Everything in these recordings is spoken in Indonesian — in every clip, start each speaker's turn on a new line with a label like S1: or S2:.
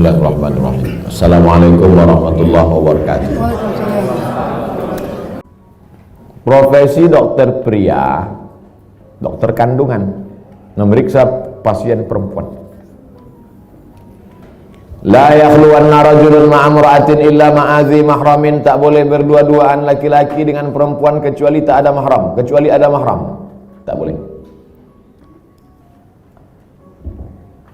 S1: Bismillahirrahmanirrahim. Assalamualaikum warahmatullahi wabarakatuh. Profesi dokter pria, dokter kandungan, memeriksa pasien perempuan. La yakhluwanna rajulun ma'amra'atin illa ma'azi mahramin. Tak boleh berdua-duaan laki-laki dengan perempuan kecuali tak ada mahram, kecuali ada mahram. Tak boleh.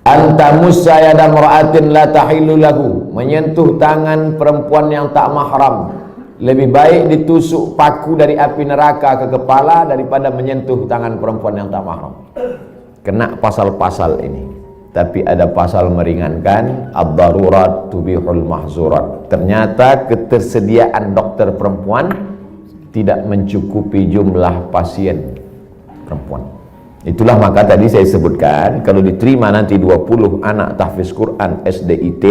S1: Anta musayyada mar'atin la tahillu lahu. Menyentuh tangan perempuan yang tak mahram lebih baik ditusuk paku dari api neraka ke kepala daripada menyentuh tangan perempuan yang tak mahram. Kena pasal-pasal ini. Tapi ada pasal meringankan, ad-darurat tubihul mahzurat. Ternyata ketersediaan dokter perempuan tidak mencukupi jumlah pasien perempuan. Itulah maka tadi saya sebutkan, kalau diterima nanti 20 anak tahfiz Quran SDIT,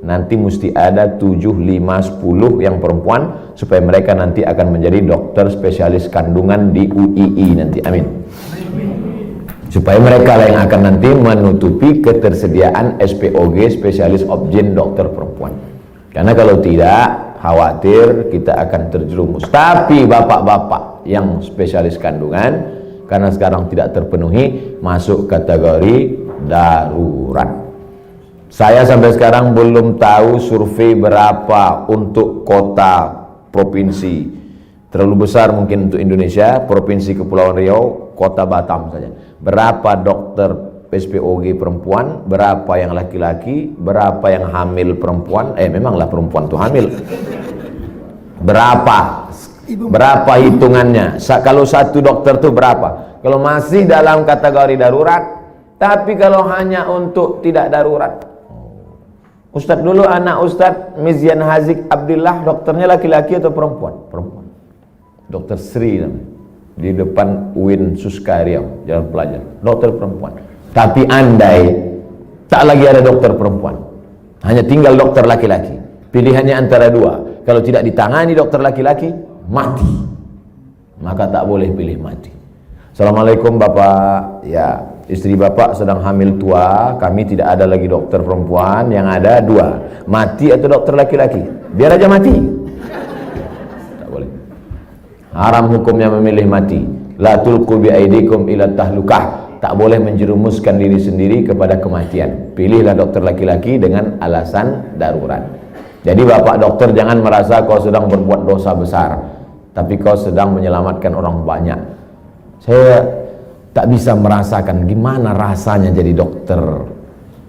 S1: nanti mesti ada 7, 5, 10 yang perempuan, supaya mereka nanti akan menjadi dokter spesialis kandungan di UII nanti. Amin. Supaya mereka lah yang akan nanti menutupi ketersediaan SPOG, spesialis obgyn dokter perempuan. Karena kalau tidak, khawatir kita akan terjerumus. Tapi bapak-bapak yang spesialis kandungan, karena sekarang tidak terpenuhi, masuk kategori darurat. Saya sampai sekarang belum tahu survei berapa untuk kota provinsi. Terlalu besar mungkin untuk Indonesia, Provinsi Kepulauan Riau, kota Batam saja. Berapa dokter SPOG perempuan, berapa yang laki-laki, berapa yang hamil perempuan, memanglah perempuan tuh hamil. Berapa hitungannya? Kalau satu dokter tuh berapa? Kalau masih dalam kategori darurat, tapi kalau hanya untuk tidak darurat. Ustadz dulu anak Ustadz Mizyan Hazik Abdillah, dokternya laki-laki atau perempuan? Perempuan. Dokter Sri namanya. Di depan UIN Suska Riau, Jalan Pelajar, dokter perempuan. Tapi andai tak lagi ada dokter perempuan, hanya tinggal dokter laki-laki, pilihannya antara dua. Kalau tidak ditangani dokter laki-laki, mati. Maka tak boleh pilih mati. Assalamualaikum Bapak. Ya, istri Bapak sedang hamil tua, kami tidak ada lagi dokter perempuan, yang ada dua, mati atau dokter laki-laki. Biar aja mati. Tak boleh. Haram hukumnya memilih mati. La tulqu bi aidikum ila tahlukah. Tak boleh menjerumuskan diri sendiri kepada kematian. Pilihlah dokter laki-laki dengan alasan darurat. Jadi Bapak dokter jangan merasa kau sedang berbuat dosa besar, tapi kau sedang menyelamatkan orang banyak. Saya tak bisa merasakan gimana rasanya jadi dokter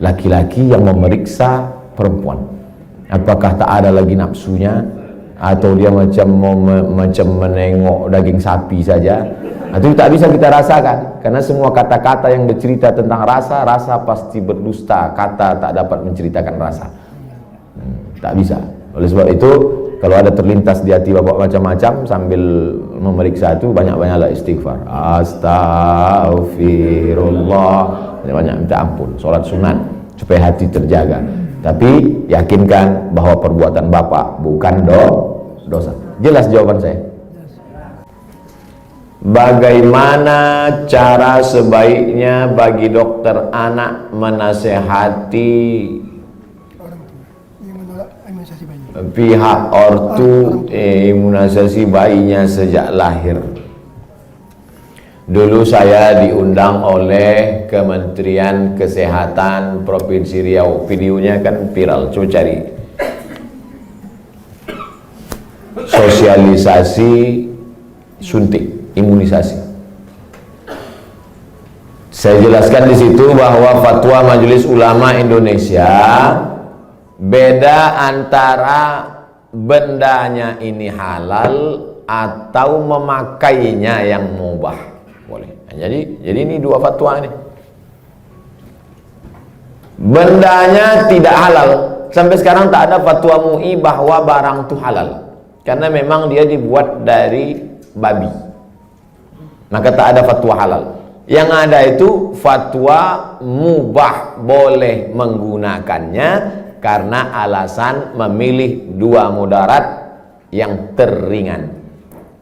S1: laki-laki yang memeriksa perempuan. Apakah tak ada lagi nafsunya, atau dia macam menengok daging sapi saja? Itu tak bisa kita rasakan, karena semua kata-kata yang bercerita tentang rasa pasti berdusta. Kata tak dapat menceritakan rasa. Tak bisa. Oleh sebab itu, kalau ada terlintas di hati Bapak macam-macam sambil memeriksa itu, banyak-banyaklah istighfar. Astaghfirullah. Banyak minta ampun, sholat sunat supaya hati terjaga. Tapi yakinkan bahwa perbuatan Bapak bukan dosa. Jelas jawaban saya? Bagaimana cara sebaiknya bagi dokter anak menasehati pihak ortu imunisasi bayinya sejak lahir? Dulu saya diundang oleh Kementerian Kesehatan Provinsi Riau. Videonya kan viral, coba cari. Sosialisasi suntik imunisasi. Saya jelaskan di situ bahwa fatwa Majelis Ulama Indonesia beda antara bendanya ini halal atau memakainya yang mubah. Boleh. Jadi ini dua fatwa ini. Bendanya tidak halal. Sampai sekarang tak ada fatwa MUI bahwa barang itu halal. Karena memang dia dibuat dari babi. Maka tak ada fatwa halal. Yang ada itu fatwa mubah, boleh menggunakannya karena alasan memilih dua mudarat yang teringan.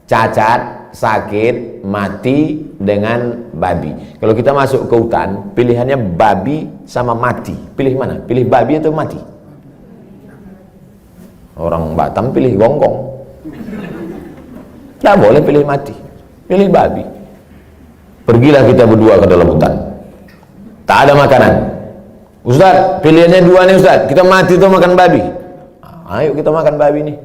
S1: Cacat, sakit, mati dengan babi. Kalau kita masuk ke hutan, pilihannya babi sama mati. Pilih mana? Pilih babi atau mati? Orang Batam pilih gonggong. Tidak boleh pilih mati, pilih babi. Pergilah kita berdua ke dalam hutan, tak ada makanan. Ustaz, pilihannya dua nih Ustaz, kita mati atau makan babi? Ayo kita makan babi nih.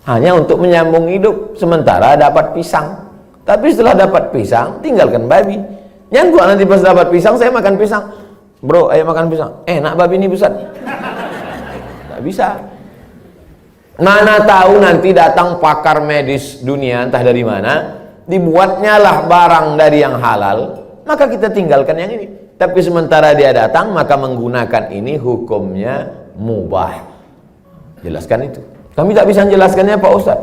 S1: Hanya untuk menyambung hidup, sementara dapat pisang. Tapi setelah dapat pisang, tinggalkan babi. Yang gua nanti pas dapat pisang, saya makan pisang. Bro, ayo makan pisang. Enak babi ini Ustaz. Tak bisa. Mana tahu nanti datang pakar medis dunia, entah dari mana, dibuatnya lah barang dari yang halal, maka kita tinggalkan yang ini. Tapi sementara dia datang, maka menggunakan ini hukumnya mubah. Jelaskan itu. Kami tak bisa menjelaskannya Pak Ustaz.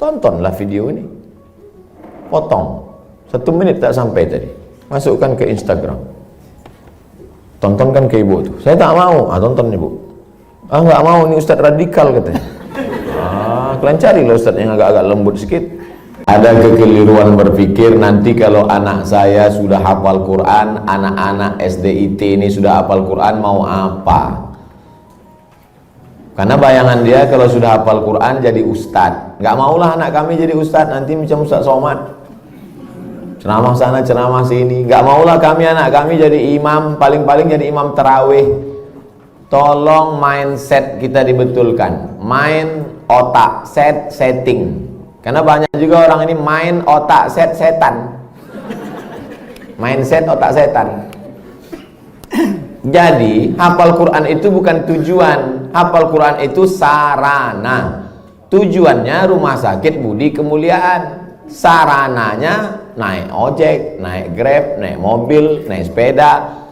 S1: Tontonlah video ini. Potong. 1 menit tak sampai tadi. Masukkan ke Instagram. Tontonkan ke ibu tuh. Saya tak mau. Tonton ibu. Nggak mau, ini Ustaz radikal katanya. Kalian carilah Ustaz yang agak-agak lembut sedikit. Ada kekeliruan berpikir nanti kalau anak saya sudah hafal Quran, anak-anak SDIT ini sudah hafal Quran, mau apa? Karena bayangan dia kalau sudah hafal Quran jadi ustadz. Nggak maulah anak kami jadi ustadz, nanti macam Ustaz Somad, ceramah sana ceramah sini. Nggak maulah kami anak kami jadi imam, paling-paling jadi imam tarawih. Tolong mindset kita dibetulkan, main otak, setting. Karena banyak juga orang ini main otak setan. Mindset otak setan. Jadi hafal Quran itu bukan tujuan. Hafal Quran itu sarana. Tujuannya rumah sakit budi kemuliaan. Sarananya naik ojek, naik grab, naik mobil, naik sepeda.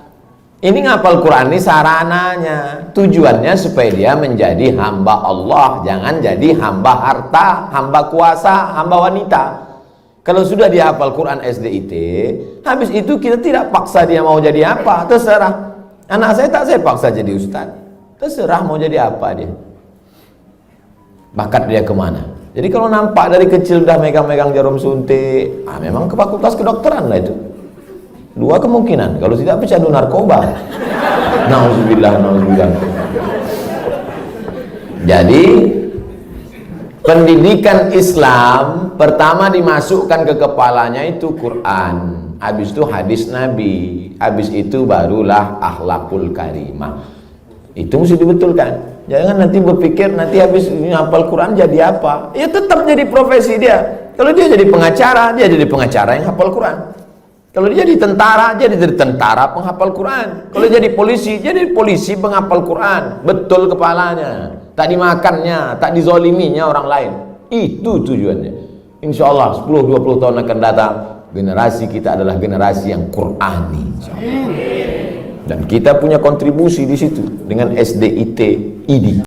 S1: Ini ngapal Quran ini sarananya. Tujuannya supaya dia menjadi hamba Allah, jangan jadi hamba harta, hamba kuasa, hamba wanita. Kalau sudah dia hafal Quran SDIT, habis itu kita tidak paksa dia mau jadi apa, terserah. Anak saya tak saya paksa jadi ustaz, terserah mau jadi apa dia. Bakat dia kemana. Jadi kalau nampak dari kecil udah megang-megang jarum suntik, memang ke fakultas kedokteran lah itu. Dua kemungkinan, kalau tidak pecandu narkoba. Nauzubillah, nauzubillah. Jadi pendidikan Islam pertama dimasukkan ke kepalanya itu Quran, habis itu hadis Nabi, habis itu barulah akhlakul karimah. Itu mesti dibetulkan. Jangan nanti berpikir nanti habis hafal Quran jadi apa? Ya tetap jadi profesi dia. Kalau dia jadi pengacara, dia jadi pengacara yang hafal Quran. Kalau dia jadi tentara, jadi tentara penghafal Quran. Kalau jadi polisi penghafal Quran. Betul kepalanya. Tak dimakannya, tak dizoliminya orang lain. Itu tujuannya. Insya Allah 10-20 tahun akan datang, generasi kita adalah generasi yang Qurani. Dan kita punya kontribusi di situ dengan SDIT ID.